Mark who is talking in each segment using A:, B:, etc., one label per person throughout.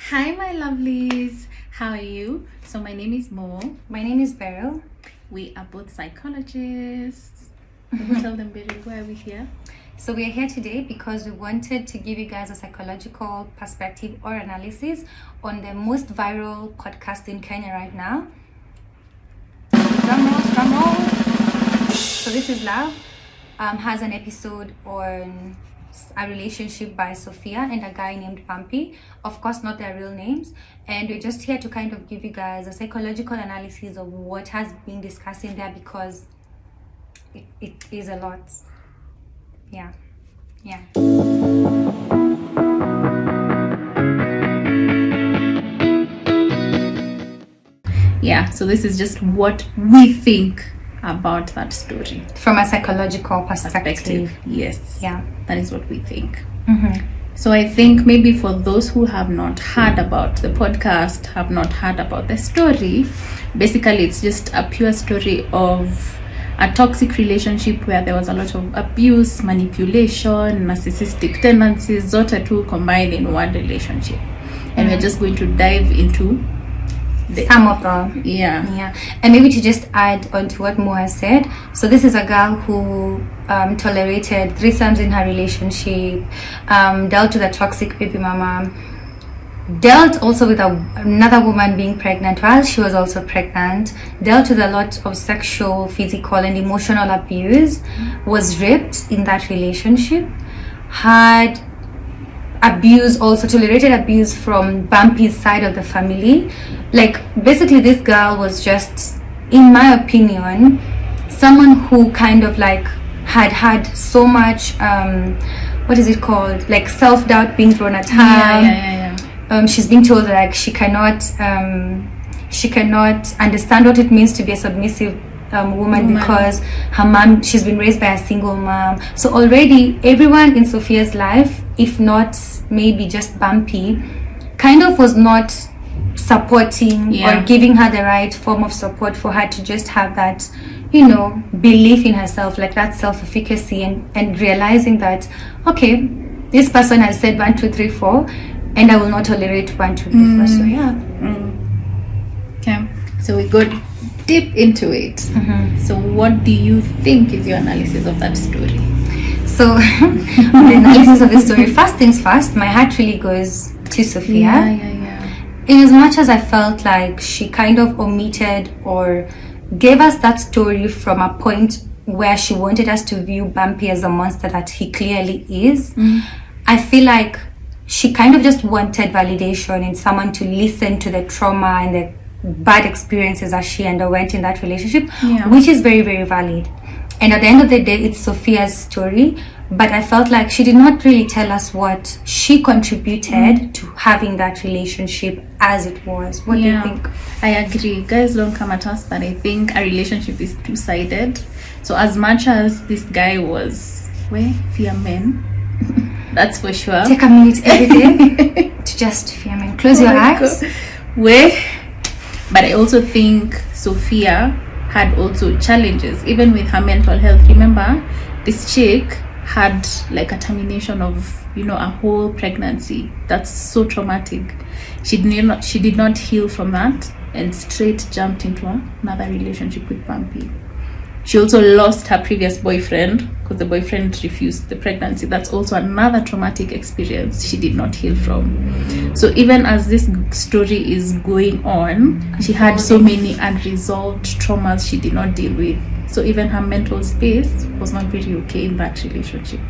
A: Hi, my lovelies. How are you? So my name is Mo.
B: My name is Beryl.
A: We are both psychologists. We'll tell them, Beryl, why are we here?
B: So we are here today because we wanted to give you guys a psychological perspective or analysis on the most viral podcast in Kenya right now. Drum rolls. So This Is Love has an episode on a relationship by Sophia and a guy named Bumpy. Of course, not their real names. And we're just here to kind of give you guys a psychological analysis of what has been discussed in there because it is a lot. Yeah.
A: Yeah, so this is just what we think about that story.
B: From a psychological perspective.
A: Yes.
B: Yeah.
A: That is what we think. So I think maybe for those who have not heard about the podcast, have not heard about the story, basically it's just a pure story of a toxic relationship where there was a lot of abuse, manipulation, narcissistic tendencies, zote two combined in one relationship. And we're just going to dive into
B: some of them.
A: Yeah.
B: And maybe to just add on to what Mo has said. So this is a girl who tolerated threesomes in her relationship, dealt with a toxic baby mama, dealt also with another woman being pregnant while she was also pregnant, dealt with a lot of sexual, physical and emotional abuse, was raped in that relationship, had abuse, also tolerated abuse from Bumpy's side of the family. Like basically this girl was just, in my opinion, someone who kind of like had so much what is it called, like self-doubt being thrown at her. She's being told that like she cannot understand what it means to be a submissive woman because her mom, she's been raised by a single mom. So already everyone in Sophia's life, if not maybe just Bumpy, kind of was not supporting or giving her the right form of support for her to just have that, belief in herself, like that self-efficacy and realizing that, okay, this person has said 1, 2, 3, 4 and I will not tolerate 1, 2, 3, 4. So
A: Okay, so we got deep into it. So what do you think is your analysis of that story?
B: So the analysis of the story, first things first, my heart really goes to Sophia. In as much as I felt like she kind of omitted or gave us that story from a point where she wanted us to view Bumpy as a monster that he clearly is, I feel like she kind of just wanted validation in someone to listen to the trauma and the bad experiences that she underwent in that relationship, which is very, very valid. And at the end of the day, it's Sophia's story, but I felt like she did not really tell us what she contributed to having that relationship as it was. What do you think?
A: I agree. Guys, don't come at us, but I think a relationship is two-sided. So as much as this guy was fear men, that's for sure.
B: Take a minute every day to just fear men. Close your eyes.
A: But I also think Sophia had also challenges, even with her mental health. Remember, this chick had like a termination of, a whole pregnancy. That's so traumatic. She did not heal from that and straight jumped into another relationship with Bumpy. She also lost her previous boyfriend because the boyfriend refused the pregnancy. That's also another traumatic experience she did not heal from. So even as this story is going on, she had so many unresolved traumas she did not deal with. So even her mental space was not very okay in that relationship.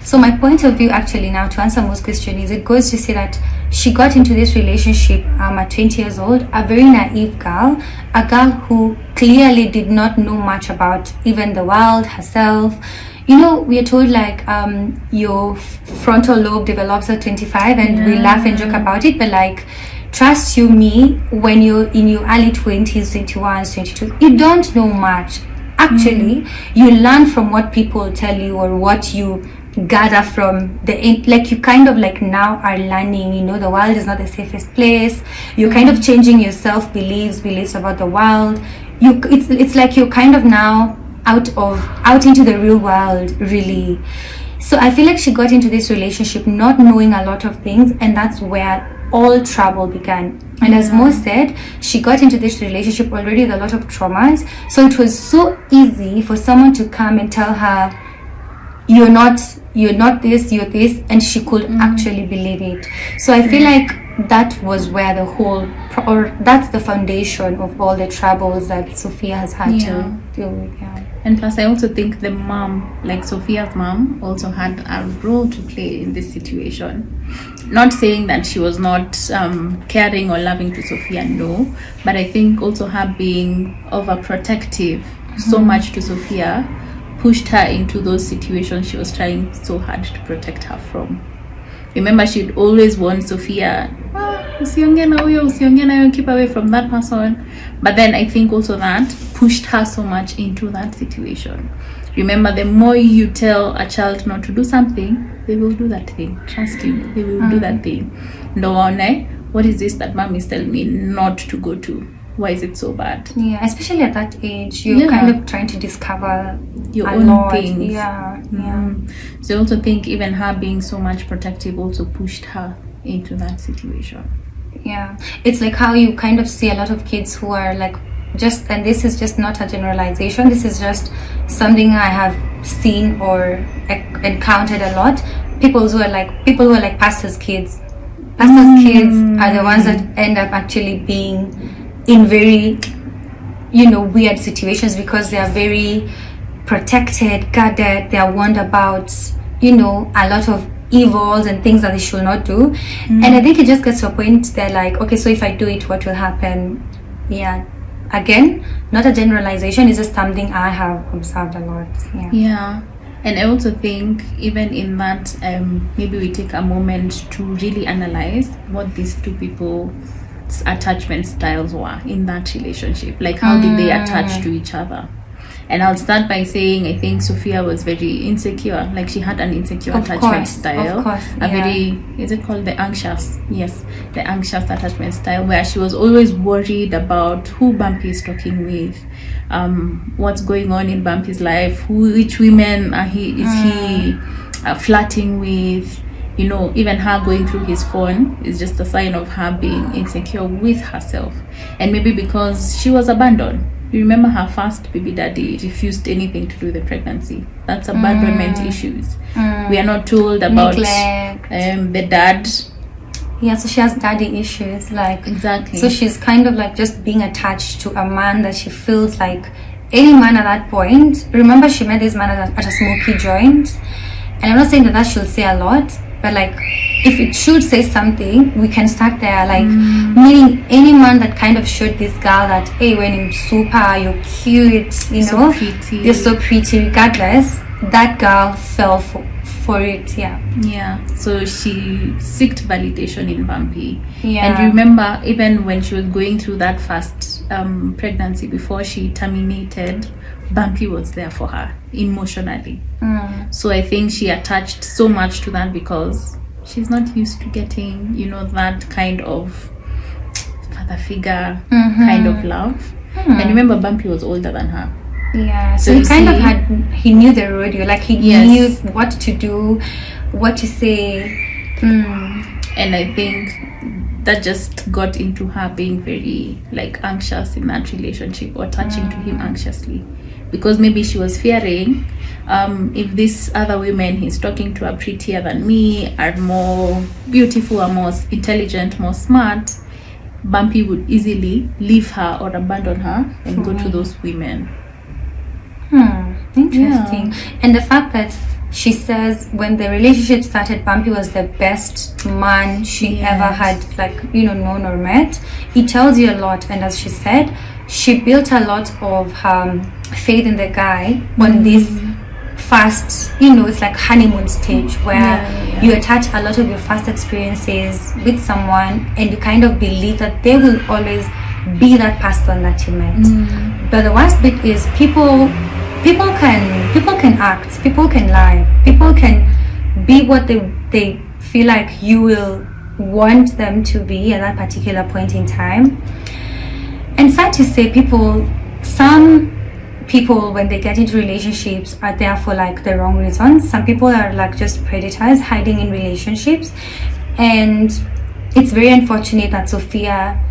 B: So my point of view actually now to answer most question is, it goes to say that she got into this relationship at 20 years old, a very naive girl, a girl who clearly did not know much about even the world, herself. We are told like your frontal lobe develops at 25 and we laugh and joke about it, but like trust you me, when you're in your early 20s, 21, 22, you don't know much. Actually, you learn from what people tell you or what you gather from like you kind of like now are learning, the world is not the safest place. You're kind of changing your beliefs about the world. It's like you're kind of now out into the real world, really. So I feel like she got into this relationship not knowing a lot of things, and that's where all trouble began. And as Mo said, she got into this relationship already with a lot of traumas. So it was so easy for someone to come and tell her, you're not this, you're this, and she could actually believe it. So I feel like that was where the whole, or that's the foundation of all the troubles that Sophia has had to deal with.
A: And plus, I also think the mom, like Sophia's mom, also had a role to play in this situation. Not saying that she was not caring or loving to Sophia, no, but I think also her being overprotective so much to Sophia pushed her into those situations she was trying so hard to protect her from. Remember, she'd always warn Sophia, usiongee na huyo, usiongee na huyo, keep away from that person. But then I think also that pushed her so much into that situation. Remember, the more you tell a child not to do something, they will do that thing. Trust me, they will do that thing. No one, what is this that mom is telling me not to go to? Why is it so bad?
B: Yeah, especially at that age, you're kind of trying to discover
A: your own things. So I also think even her being so much protective also pushed her into that situation.
B: Yeah, it's like how you kind of see a lot of kids who are like just, and this is just not a generalization, this is just something I have seen or encountered a lot. People who are like pastors' kids. Pastors' kids are the ones that end up actually being in very, weird situations because they are very protected, guarded, they are warned about, a lot of evils and things that they should not do. And I think it just gets to a point they're like, okay, so if I do it, what will happen? Yeah. Again, not a generalization, it's just something I have observed a lot.
A: Yeah. And I also think even in that, maybe we take a moment to really analyze what these two people's attachment styles were in that relationship. Like, how did they attach to each other? And I'll start by saying I think Sophia was very insecure. Like, she had an insecure attachment style.
B: Of course,
A: a very, is it called the anxious? Yes, the anxious attachment style, where she was always worried about who Bumpy is talking with, what's going on in Bumpy's life, which women is he flirting with. Even her going through his phone is just a sign of her being insecure with herself. And maybe because she was abandoned. You remember her first baby daddy refused anything to do with the pregnancy. That's abandonment issues. We are not told about the dad.
B: Yeah, so she has daddy issues.
A: Exactly.
B: So she's kind of like just being attached to a man that she feels like any man at that point. Remember, she met this man at a smoky joint. And I'm not saying that should say a lot, but like, if it should say something, we can start there. Like, meaning any man that kind of showed this girl that, hey, when you're super, you're cute,
A: so pretty.
B: You're so pretty, regardless, that girl fell for it. Yeah.
A: So she sought validation in Bumpy.
B: Yeah.
A: And remember, even when she was going through that first pregnancy before she terminated, Bumpy was there for her emotionally. So I think she attached so much to that because she's not used to getting, that kind of father figure kind of love. And remember, Bumpy was older than her.
B: Yeah, so he kind of he knew the rodeo, like he knew what to do, what to say.
A: And I think that just got into her being very anxious in that relationship, or attaching to him anxiously, because maybe she was fearing if these other women he's talking to are prettier than me, are more beautiful, are more intelligent, more smart, Bumpy would easily leave her or abandon her and go to those women.
B: Interesting. And the fact that she says when the relationship started, Bumpy was the best man she ever had known or met, it tells you a lot. And as she said, she built a lot of faith in the guy on this first, it's like honeymoon stage where you attach a lot of your first experiences with someone and you kind of believe that they will always be that person that you met. But the worst bit is people can act, people can lie, people can be what they feel like you will want them to be at that particular point in time. And sad to say, some people, when they get into relationships, are there for like the wrong reasons. Some people are like just predators hiding in relationships, and it's very unfortunate that Sophia,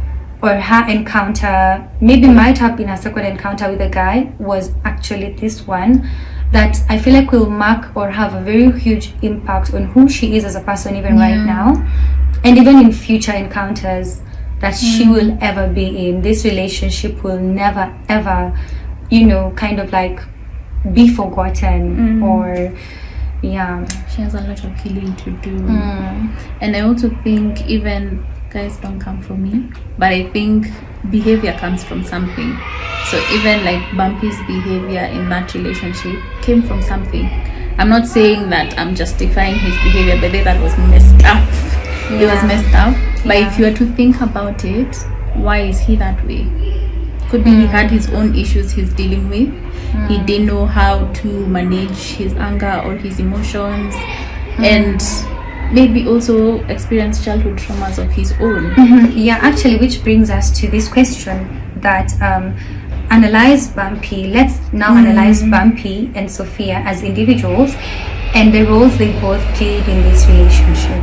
B: or her encounter, maybe might have been a second encounter with a guy, was actually this one that I feel like will mark or have a very huge impact on who she is as a person even right now, and even in future encounters that she will ever be in. This relationship will never ever, you know, kind of like be forgotten, or she
A: has a lot of healing to do. And I also think, even guys, don't come from me, but I think behavior comes from something. So even like Bumpy's behavior in that relationship came from something. I'm not saying that I'm justifying his behavior, but that was messed up. It was messed up. But if you were to think about it, why is he that way? Could be he had his own issues he's dealing with. He didn't know how to manage his anger or his emotions, and maybe also experienced childhood traumas of his own.
B: Actually, which brings us to this question that analyze Bumpy. Let's now analyze Bumpy and Sophia as individuals and the roles they both played in this relationship.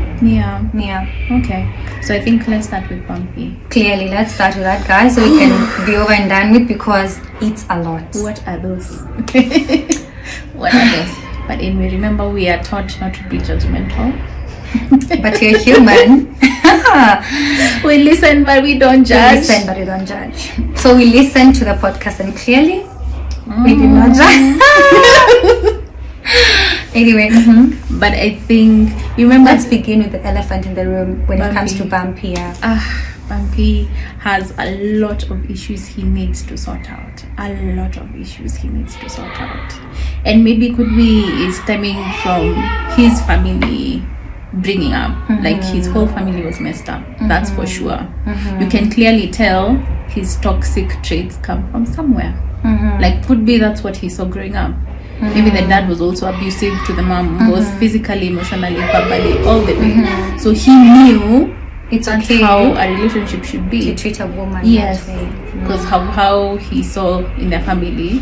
A: Okay, so I think let's start with Bumpy.
B: Clearly, let's start with that, guys, so we can be over and done with, because it's a lot.
A: What are those? What are those? But anyway, remember, we are taught not to be judgmental.
B: But you're human.
A: We listen, but we don't judge.
B: We listen, but we don't judge. So we listened to the podcast, and clearly we did not judge. Anyway,
A: but I think, you remember,
B: let's begin with the elephant in the room when it comes to Bumpy.
A: Bumpy has a lot of issues he needs to sort out. And maybe could be is stemming from his family bringing up. Like his whole family was messed up. That's for sure. You can clearly tell his toxic traits come from somewhere. Like, could be that's what he saw growing up. Maybe the dad was also abusive to the mom, was physically, emotionally, verbally, all the way. So he knew
B: it's
A: that's
B: okay
A: how a relationship should be.
B: To treat a woman
A: yes,
B: that way.
A: Because how he saw in their family.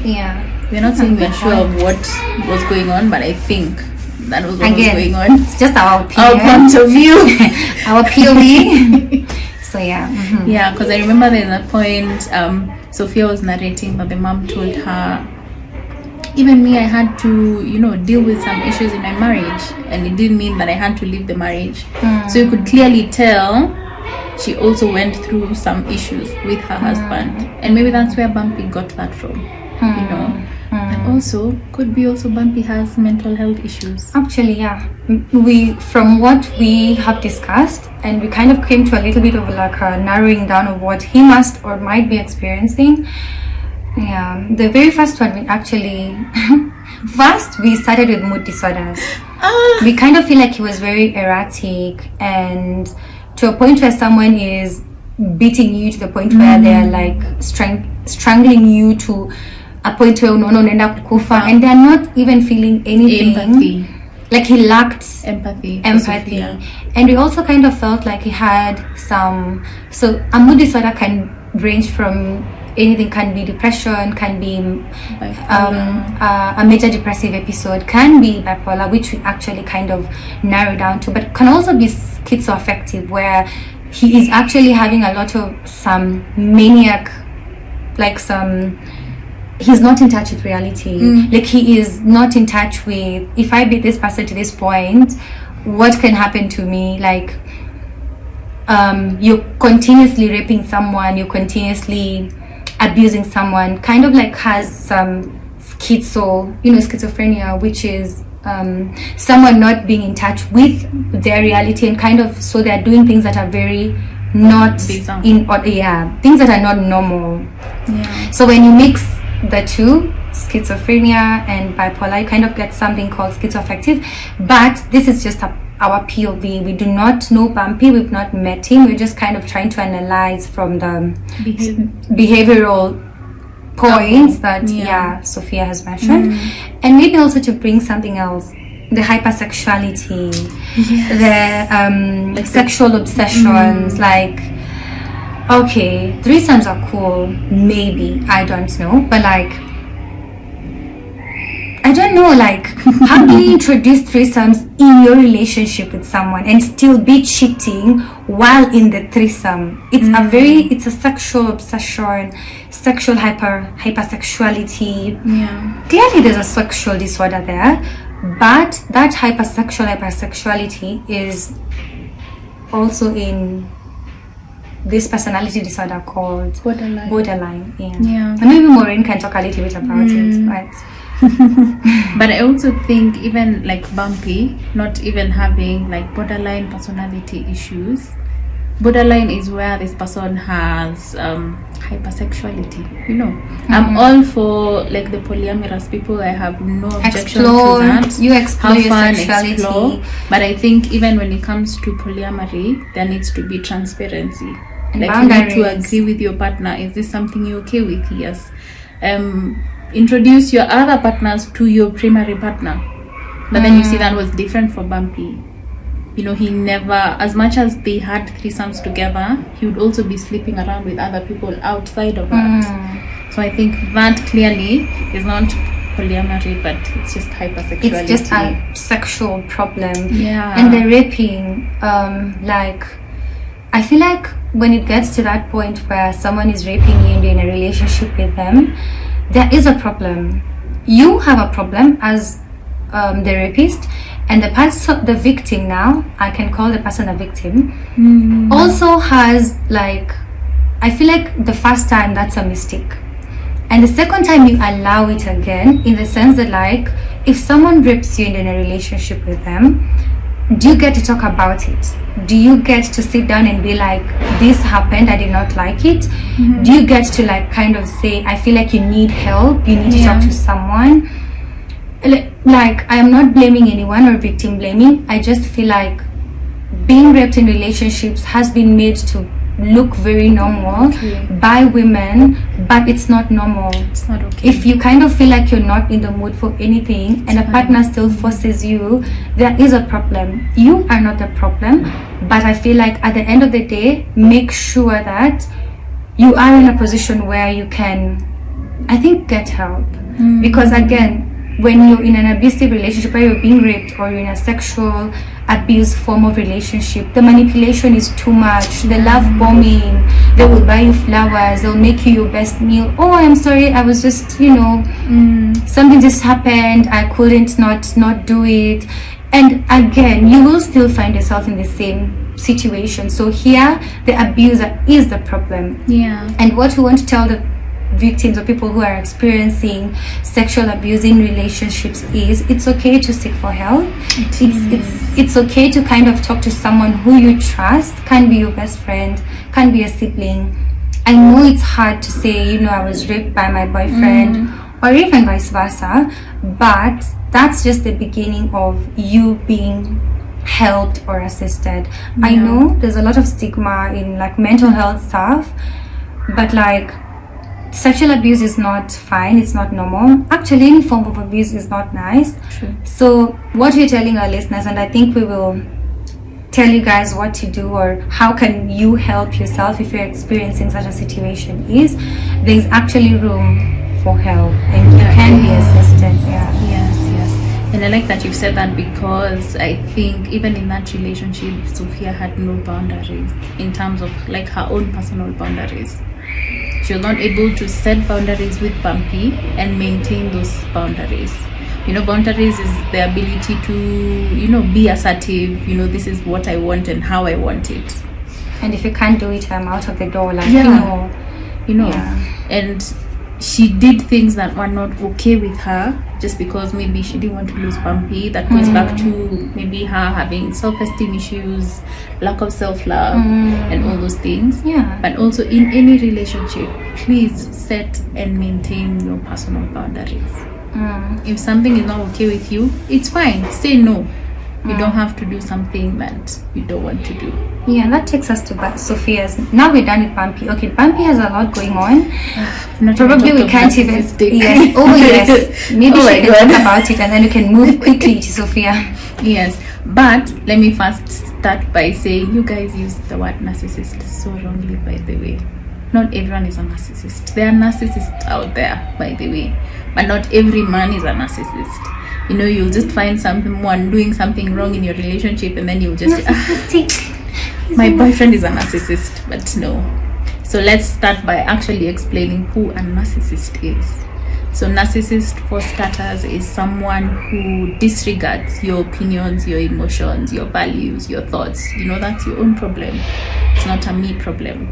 A: We're not saying we're sure of what was going on, but I think that was what was going on.
B: It's just our opinion,
A: our point of view,
B: our POV. So
A: yeah, because I remember there's a point Sophia was narrating that the mom told her, even me, I had to, deal with some issues in my marriage, and it didn't mean that I had to leave the marriage. So you could clearly tell she also went through some issues with her husband, and maybe that's where Bumpy got that from. But also could be also Bumpy has mental health issues.
B: Actually, from what we have discussed, and we kind of came to a little bit of like a narrowing down of what he must or might be experiencing. The very first one, we actually first we started with mood disorders. We kind of feel like he was very erratic, and to a point where someone is beating you to the point where they're like strangling you to a point where unaenda kukufa, and they're not even feeling anything.
A: Empathy.
B: Like he lacked
A: empathy.
B: And we also kind of felt like he had some. So a mood disorder can range from anything, can be depression, can be a major depressive episode, can be bipolar, which we actually kind of narrow down to, but can also be schizoaffective, where he is actually having a lot of some maniac, like some, he's not in touch with reality. Like he is not in touch with, if I beat this person to this point, what can happen to me? Like you're continuously raping someone, you're continuously abusing someone, kind of like has some schizophrenia, which is someone not being in touch with their reality, and kind of, so they're doing things that are very not things that are not normal. So when you mix the two, schizophrenia and bipolar, you kind of get something called schizoaffective. But this is just our POV. We do not know Bumpy, we've not met him, we're just kind of trying to analyze from the behavioral points that Sophia has mentioned, and maybe also to bring something else, the hypersexuality, the like sexual obsessions, like, okay, threesomes are cool, maybe, I don't know, but like I don't know, like, how do you introduce threesomes in your relationship with someone and still be cheating while in the threesome? It's a sexual obsession, sexual hypersexuality.
A: Yeah.
B: Clearly there's a sexual disorder there, but that hypersexuality is also in this personality disorder called borderline.
A: Yeah.
B: And maybe Maureen can talk a little bit about it, but
A: but I also think even like Bumpy not even having like borderline personality issues. Borderline is where this person has hypersexuality, you know. I'm all for like the polyamorous people. I have no objection to that.
B: You explore your sexuality.
A: But I think even when it comes to polyamory, there needs to be transparency.
B: And
A: like
B: boundaries.
A: You need to agree with your partner. Is this something you're okay with? Yes. Introduce your other partners to your primary partner. But then you see that was different for Bumpy. You know, he never, as much as they had threesomes together, he would also be sleeping around with other people outside of that. So I think that clearly is not polyamory, but it's just hypersexuality.
B: It's just a sexual problem.
A: Yeah.
B: And the raping, like, I feel like when it gets to that point where someone is raping you and you're in a relationship with them, there is a problem. You have a problem as the rapist, and the victim, now I can call the person a victim, also has, like, I feel like the first time that's a mistake, and the second time you allow it again, in the sense that, like, if someone rapes you and you're in a relationship with them, do you get to talk about it? Do you get to sit down and be like, this happened, I did not like it? Do you get to, like, kind of say, I feel like you need help, you need to talk to someone? Like, I am not blaming anyone or victim blaming. I just feel like being raped in relationships has been made to look very normal by women, but it's not normal.
A: It's not okay.
B: If you kind of feel like you're not in the mood for anything and a partner still forces you, there is a problem. You are not the problem, but I feel like at the end of the day, make sure that you are in a position where you can, I think, get help. Because again, when you're in an abusive relationship where you're being raped, or you're in a sexual abuse form of relationship, the manipulation is too much, the love bombing, they will buy you flowers, they'll make you your best meal. Oh, I'm sorry, I was just, you know, something just happened, I couldn't not do it. And again, you will still find yourself in the same situation. So here, the abuser is the problem.
A: Yeah.
B: And what we want to tell the victims or people who are experiencing sexual abuse in relationships is, it's okay to seek for help. It's okay to kind of talk to someone who you trust. Can be your best friend, can be a sibling. I know it's hard to say, you know, I was raped by my boyfriend, or even vice versa, but that's just the beginning of you being helped or assisted. I know there's a lot of stigma in, like, mental health stuff, but, like, sexual abuse is not fine, it's not normal. Actually, any form of abuse is not nice.
A: True.
B: So what we're telling our listeners, and I think we will tell you guys what to do or how can you help yourself if you're experiencing such a situation, is there's actually room for help and you can be assisted.
A: Yes. And I like that you've said that, because I think even in that relationship, Sophia had no boundaries in terms of, like, her own personal boundaries. She was not able to set boundaries with Bumpy and maintain those boundaries. You know, boundaries is the ability to, you know, be assertive, you know, this is what I want and how I want it.
B: And if you can't do it, I'm out of the door, like,
A: you know.
B: Yeah.
A: And she did things that were not okay with her just because maybe she didn't want to lose Bumpy. That goes back to maybe her having self-esteem issues, lack of self-love, and all those things.
B: Yeah.
A: But also in any relationship, please set and maintain your personal boundaries. If something is not okay with you, it's fine. Say no. You don't have to do something that you don't want to do.
B: Yeah, that takes us to Sophia's. Now we're done with Bumpy. Okay, Bumpy has a lot going on. Probably we can't even. Yes. Oh yes. Maybe she can talk about it, and then we can move quickly to Sophia.
A: Yes, but let me first start by saying you guys use the word narcissist so wrongly, by the way. not everyone is a narcissist. There are narcissists out there, by the way, but not every man is a narcissist. You know, you'll just find someone doing something wrong in your relationship, and then you'll just say, my boyfriend is a narcissist. But no. So let's start by actually explaining who a narcissist is. So narcissist, for starters, is someone who disregards your opinions, your emotions, your values, your thoughts. You know, that's your own problem. It's not a me problem.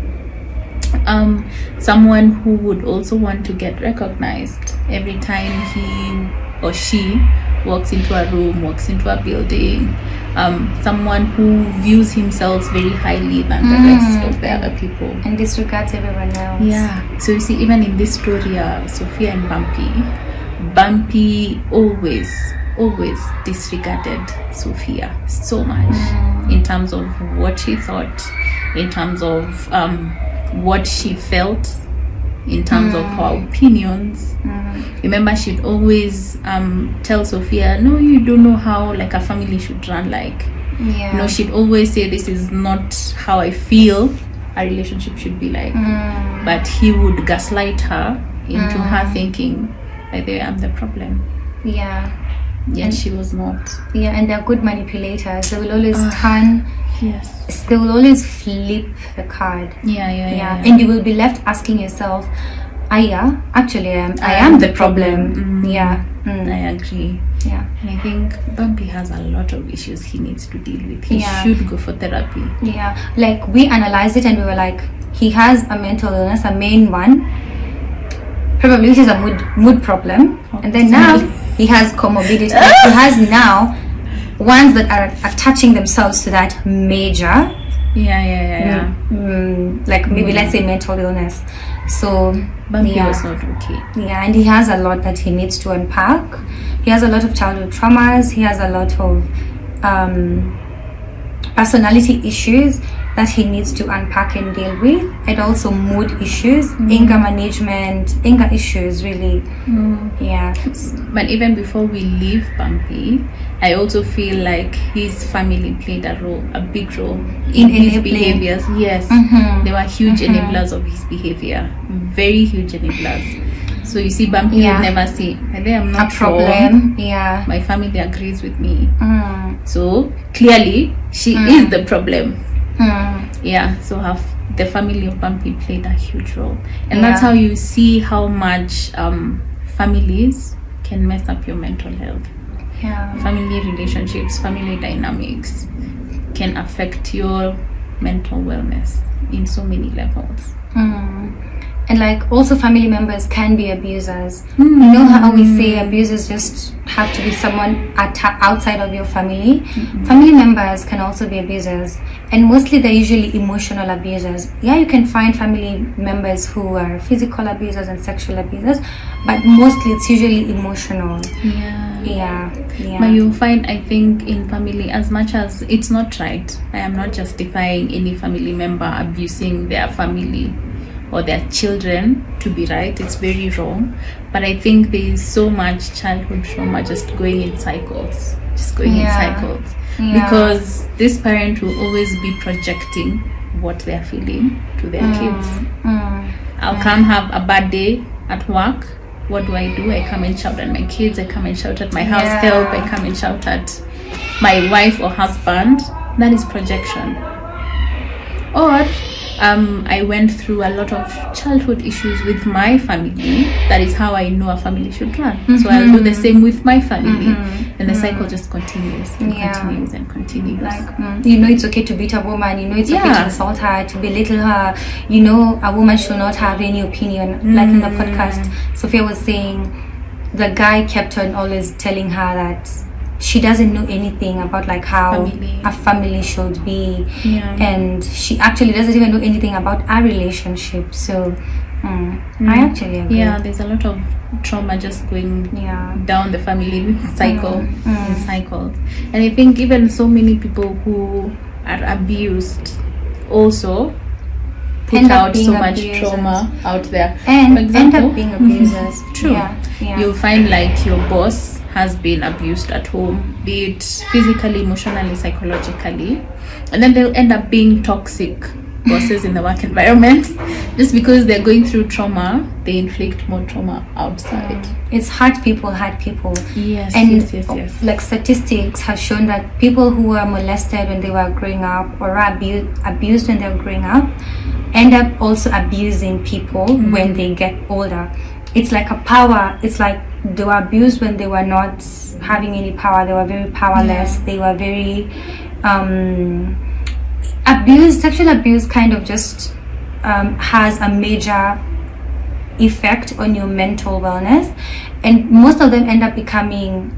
A: Someone who would also want to get recognized every time he or she walks into a room, walks into a building. Someone who views himself very highly than the rest of the other people
B: and disregards everyone else.
A: Yeah. So you see, even in this story, Sophia and Bumpy always disregarded Sophia so much in terms of what she thought, in terms of what she felt, in terms of her opinions. Remember, she'd always tell Sophia, no, you don't know how like a family should run. Like, you know, she'd always say, this is not how I feel a relationship should be like. But he would gaslight her into her thinking, by the way, I'm the problem. And she was not.
B: And they're good manipulators. They will always turn.
A: Yes.
B: They will always flip the card. And you will be left asking yourself, I am the problem.
A: I agree. And I think Bumpy has a lot of issues he needs to deal with. He should go for therapy.
B: Like, we analyzed it and we were like, he has a mental illness, a main one, probably, which is a mood problem. And then now he has comorbidity. He has now ones that are attaching themselves to that major. Like maybe let's say mental illness. So
A: Bumpy was not okay.
B: And he has a lot that he needs to unpack. He has a lot of childhood traumas. He has a lot of personality issues that he needs to unpack and deal with, and also mood issues, anger management, anger issues, really.
A: But even before we leave Bumpy, I also feel like his family played a big role in his behaviors. Yes, they were huge enablers of his behavior, very huge enablers. So you see, Bumpy would never say, I'm not
B: a problem.
A: My family agrees with me. So clearly, she is the problem. So the family of Bumpy played a huge role, and that's how you see how much families can mess up your mental health. Family relationships, family dynamics can affect your mental wellness in so many levels.
B: And like, also family members can be abusers. You know how we say abusers just have to be someone outside of your family? Family members can also be abusers, and mostly they're usually emotional abusers. You can find family members who are physical abusers and sexual abusers, but mostly it's usually emotional. But
A: you'll find, I think, in family, as much as it's not right, I am not justifying any family member abusing their family or their children to be right. It's very wrong. But I think there is so much childhood trauma just going in cycles. Because this parent will always be projecting what they're feeling to their kids. I'll come have a bad day at work. What do? I come and shout at my kids. I come and shout at my house help. I come and shout at my wife or husband. That is projection. Or I went through a lot of childhood issues with my family. That is how I know a family should run. So I'll do the same with my family, and the cycle just continues and continues and continues.
B: Like, you know, it's okay to beat a woman. You know, it's okay to insult her, to belittle her. You know, a woman should not have any opinion. Like in the podcast, Sophia was saying, the guy kept on always telling her that she doesn't know anything about like how a family should be, and she actually doesn't even know anything about our relationship. So I actually agree.
A: There's a lot of trauma just going down the family cycle in cycles. And I think even so many people who are abused also put out so much trauma out there,
B: and end up being abusers.
A: True. You'll find like your boss has been abused at home, be it physically, emotionally, psychologically, and then they'll end up being toxic bosses in the work environment. Just because they're going through trauma, they inflict more trauma outside.
B: It's hurt people.
A: Yes,
B: And
A: yes.
B: like statistics have shown that people who were molested when they were growing up or abused when they were growing up end up also abusing people when they get older. It's like a power. It's like they were abused when they were not having any power. They were very powerless. They were very abused. Sexual abuse kind of just has a major effect on your mental wellness, and most of them end up becoming,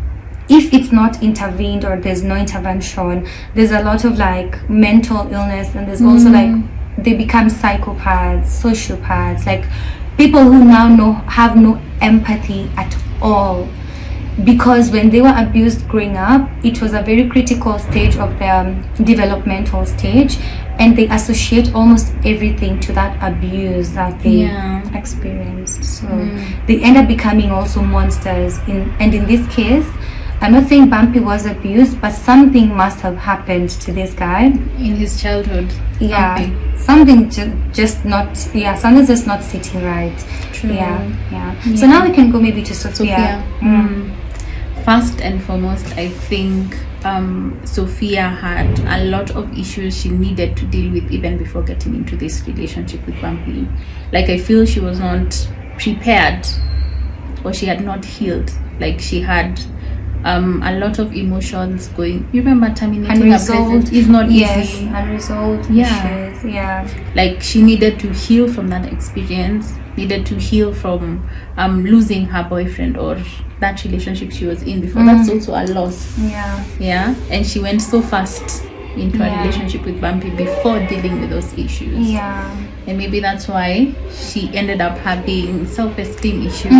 B: if it's not intervened or there's no intervention, there's a lot of like mental illness, and there's also like they become psychopaths, sociopaths, like people who now have no empathy at all, because when they were abused growing up, it was a very critical stage of their developmental stage, and they associate almost everything to that abuse that they experienced. So they end up becoming also monsters. And in this case, I'm not saying Bumpy was abused, but something must have happened to this guy
A: in his childhood.
B: Something's just not sitting right.
A: True.
B: So now we can go maybe to Sophia.
A: First and foremost, I think Sophia had a lot of issues she needed to deal with even before getting into this relationship with Bumpy. Like, I feel she was not prepared, or she had not healed. Like, she had a lot of emotions going. You remember terminating a present is not easy.
B: Unresolved issues.
A: Like, she needed to heal from that experience, needed to heal from losing her boyfriend or that relationship she was in before. That's also a loss. And she went so fast into a relationship with Bumpy before dealing with those issues. And maybe that's why she ended up having self-esteem issues,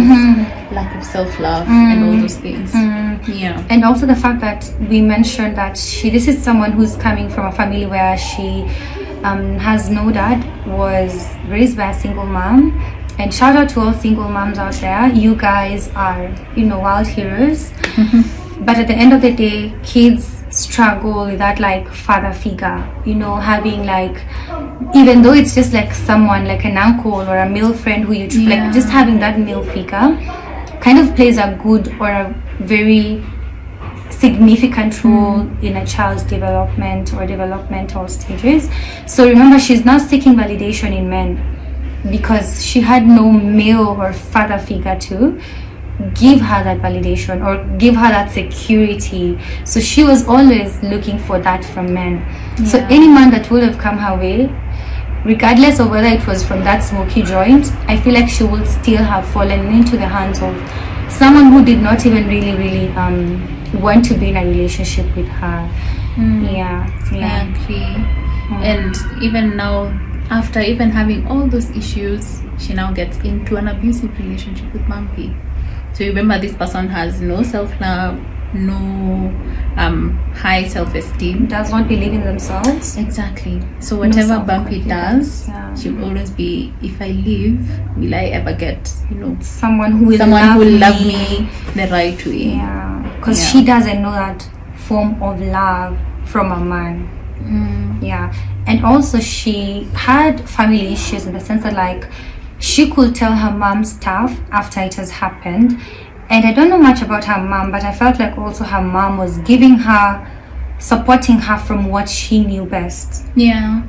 A: lack of self-love, and all those things.
B: And also the fact that we mentioned that this is someone who's coming from a family where she has no dad, was raised by a single mom. And shout out to all single moms out there. You guys are, wild heroes. But at the end of the day, kids struggle with that like father figure, having like, even though it's just like someone like an uncle or a male friend who you like, just having that male figure kind of plays a good or a very significant role in a child's development or developmental stages. So remember, she's now seeking validation in men because she had no male or father figure to give her that validation or give her that security. So she was always looking for that from men. So any man that would have come her way, regardless of whether it was from that smoky joint, I feel like she would still have fallen into the hands of someone who did not even really want to be in a relationship with her.
A: I agree. And even now, after even having all those issues, she now gets into an abusive relationship with Bumpy. So remember, this person has no self-love, no high self-esteem,
B: does not believe in themselves.
A: Exactly. So whatever Bumpy does, she'll always be, if I leave, will I ever get
B: someone who will
A: love me the right way?
B: Because she doesn't know that form of love from a man. And also she had family issues in the sense that like she could tell her mom stuff after it has happened. And I don't know much about her mom, but I felt like also her mom was supporting her from what she knew best.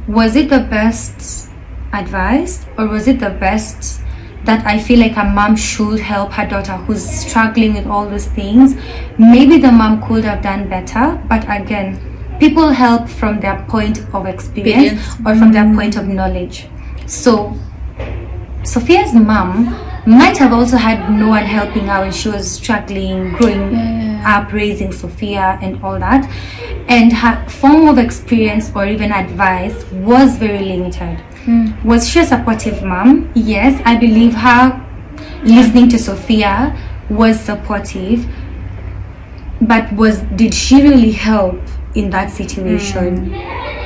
B: Was it the best advice, or was it the best that I feel like a mom should help her daughter who's struggling with all those things? Maybe the mom could have done better, but again, people help from their point of experience or from their point of knowledge. So Sophia's mom might have also had no one helping her when she was struggling, growing up, raising Sophia and all that. And her form of experience or even advice was very limited. Was she a supportive mom? Yes, I believe her listening to Sophia was supportive. But did she really help in that situation?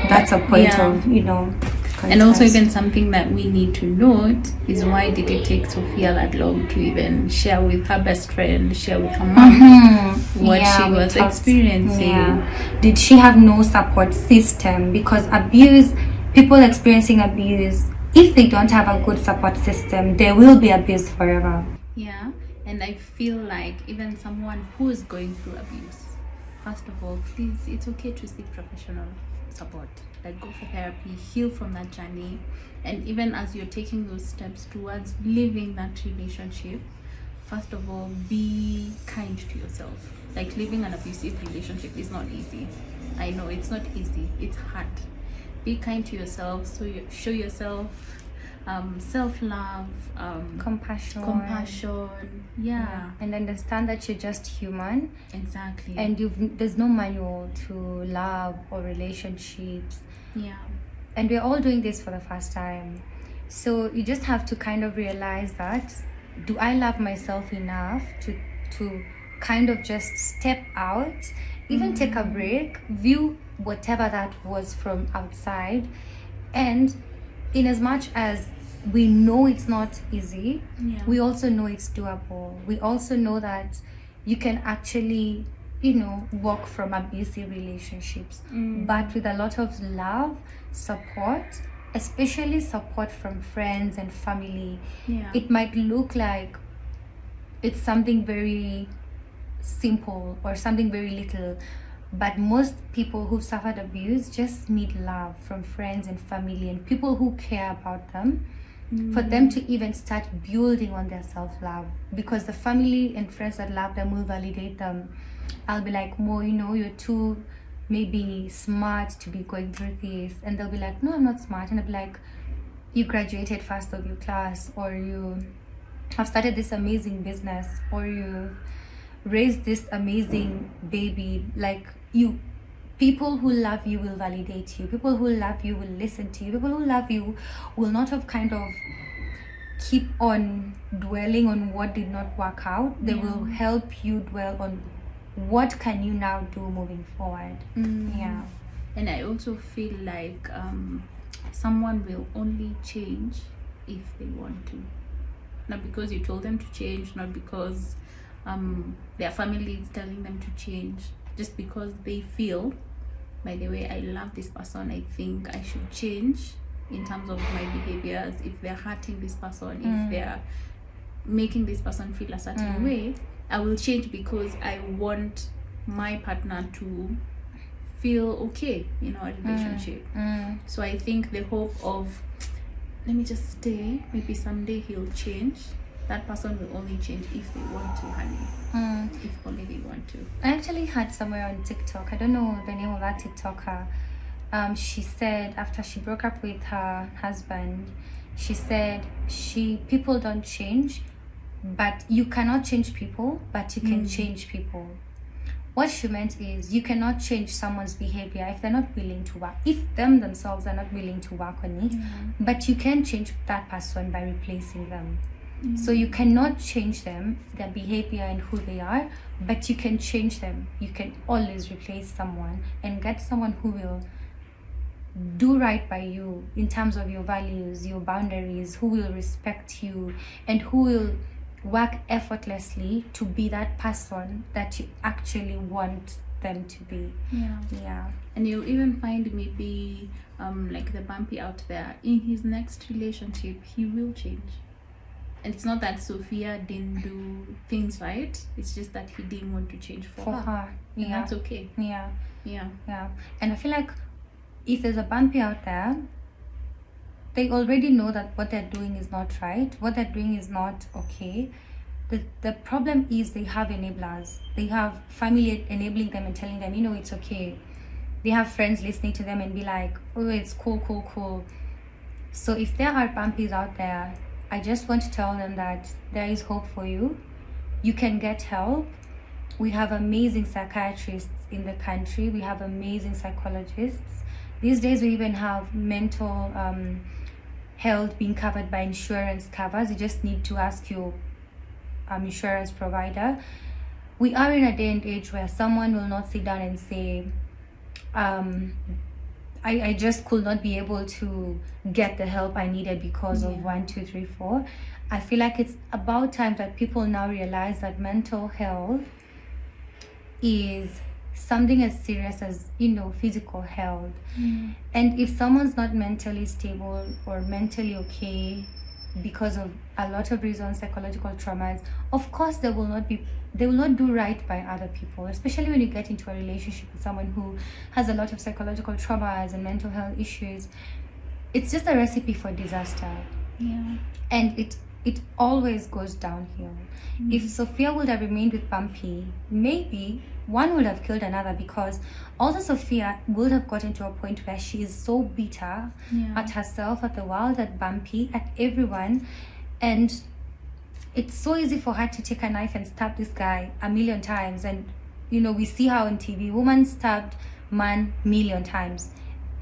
B: That's a point of, contrast.
A: And also, even something that we need to note is, why did it take Sophia that long to even share with her best friend, share with her mom what she was experiencing?
B: Did she have no support system? Because abuse, people experiencing abuse, if they don't have a good support system, they will be abused forever.
A: Yeah, and I feel like even someone who is going through abuse, first of all, please, it's okay to seek professional support. Like, go for therapy, heal from that journey, and even as you're taking those steps towards living that relationship, first of all, be kind to yourself. Like, living an abusive relationship is not easy. I know it's not easy, it's hard. Be kind to yourself, so you show yourself self-love, compassion, yeah,
B: and understand that you're just human.
A: Exactly.
B: And there's no manual to love or relationships.
A: Yeah,
B: and we're all doing this for the first time, so you just have to kind of realize that, do I love myself enough to kind of just step out, even take a break, view whatever that was from outside, and in as much as we know it's not easy, we also know it's doable. We also know that you can actually, walk from abusive relationships, but with a lot of love, support, especially support from friends and family. It might look like it's something very simple or something very little, but most people who've suffered abuse just need love from friends and family and people who care about them, for them to even start building on their self-love, because the family and friends that love them will validate them. I'll be like, Mo, you're too maybe smart to be going through this, and they'll be like, no, I'm not smart. And I'll be like, you graduated first of your class, or you have started this amazing business, or you raised this amazing baby. Like, people who love you will validate you. People who love you will listen to you. People who love you will not have kind of keep on dwelling on what did not work out. They will help you dwell on what can you now do moving forward. Yeah.
A: And I also feel like someone will only change if they want to, not because you told them to change, not because their family is telling them to change, just because they feel, by the way, I love this person, I think I should change in terms of my behaviors. If they're hurting this person, if they're making this person feel a certain way, I will change because I want my partner to feel okay in our relationship. So I think the hope of, let me just stay, maybe someday he'll change, that person will only change if they want to, honey. If only they want to.
B: I actually heard somewhere on TikTok, I don't know the name of that TikToker, she said after she broke up with her husband, she said people don't change, but you cannot change people, but you can change people. What she meant is, you cannot change someone's behavior if they're not willing to work, if them themselves are not willing to work on it, but you can change that person by replacing them. So you cannot change them, their behavior and who they are, but you can change them. You can always replace someone and get someone who will do right by you in terms of your values, your boundaries, who will respect you, and who will work effortlessly to be that person that you actually want them to be. Yeah.
A: And you'll even find maybe like the Bumpy out there, in his next relationship he will change. And it's not that Sophia didn't do things right, it's just that he didn't want to change for her. And that's okay.
B: Yeah. And I feel like if there's a Bumpy out there, they already know that what they're doing is not right, what they're doing is not okay. The problem is they have enablers. They have family enabling them and telling them, it's okay. They have friends listening to them and be like, oh, it's cool. So if there are Bumpies out there, I just want to tell them that there is hope for you. You can get help. We have amazing psychiatrists in the country. We have amazing psychologists. These days we even have mental health being covered by insurance covers. You just need to ask your insurance provider. We are in a day and age where someone will not sit down and say, I just could not be able to get the help I needed because of 1, 2, 3, 4. I feel like it's about time that people now realize that mental health is something as serious as, physical health. And if someone's not mentally stable or mentally okay because of a lot of reasons, psychological traumas, of course they will not do right by other people, especially when you get into a relationship with someone who has a lot of psychological traumas and mental health issues. It's just a recipe for disaster.
A: Yeah.
B: And it always goes downhill. If Sophia would have remained with Bumpy, maybe one would have killed another, because also Sophia would have gotten to a point where she is so bitter at herself, at the world, at Bumpy, at everyone. And it's so easy for her to take a knife and stab this guy 1,000,000 times. And, we see how on TV, woman stabbed man 1,000,000 times.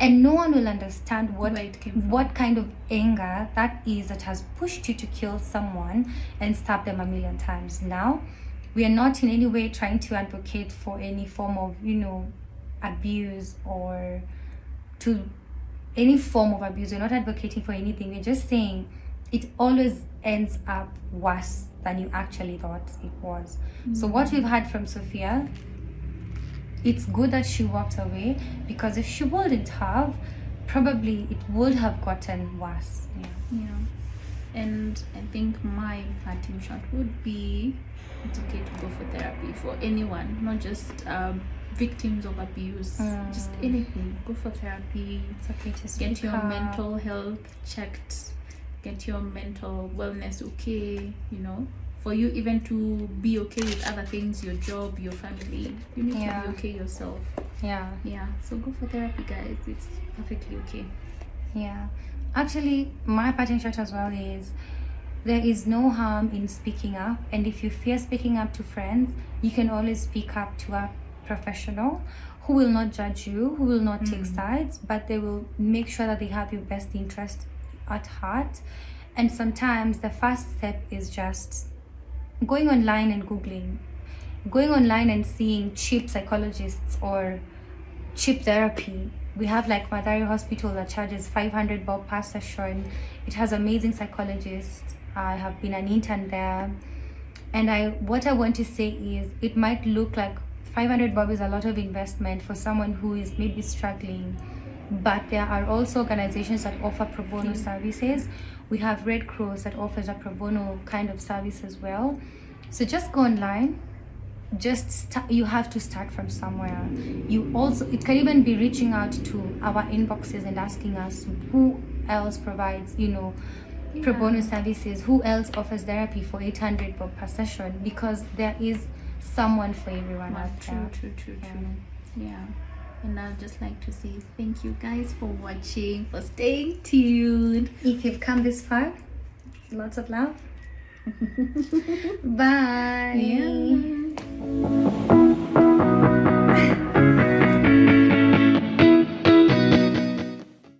B: And no one will understand
A: Where it came from.
B: what kind of anger that is that has pushed you to kill someone and stab them 1,000,000 times. Now, we are not in any way trying to advocate for any form of, abuse or to any form of abuse. We're not advocating for anything. We're just saying it always ends up worse than you actually thought it was. So what we've had from Sophia, it's good that she walked away, because if she wouldn't have, probably it would have gotten worse.
A: Yeah. And I think my parting shot would be, it's okay to go for therapy for anyone, not just victims of abuse. Just anything. Go for therapy.
B: It's okay to
A: Get
B: speak
A: your
B: up.
A: mental health checked. Get your mental wellness okay, For you even to be okay with other things, your job, your family, you need to be okay yourself.
B: Yeah.
A: So go for therapy, guys. It's perfectly okay.
B: Yeah. Actually, my parting shot as well is, there is no harm in speaking up. And if you fear speaking up to friends, you can always speak up to a professional who will not judge you, who will not take sides, but they will make sure that they have your best interest at heart. And sometimes the first step is just going online and Googling, going online and seeing cheap psychologists or cheap therapy. We have like Madari Hospital that charges 500 bob per session. It has amazing psychologists. I have been an intern there. And what I want to say is, it might look like 500 bob is a lot of investment for someone who is maybe struggling, but there are also organizations that offer pro bono services. We have Red Cross that offers a pro bono kind of service as well. So just go online. You have to start from somewhere. It can even be reaching out to our inboxes and asking us who else provides, pro bono services, who else offers therapy for 800 bob per session, because there is someone for everyone out there.
A: True. Yeah. And I'd just like to say thank you guys for watching, for staying tuned.
B: If you've come this far, lots of love. Bye.
A: Yeah.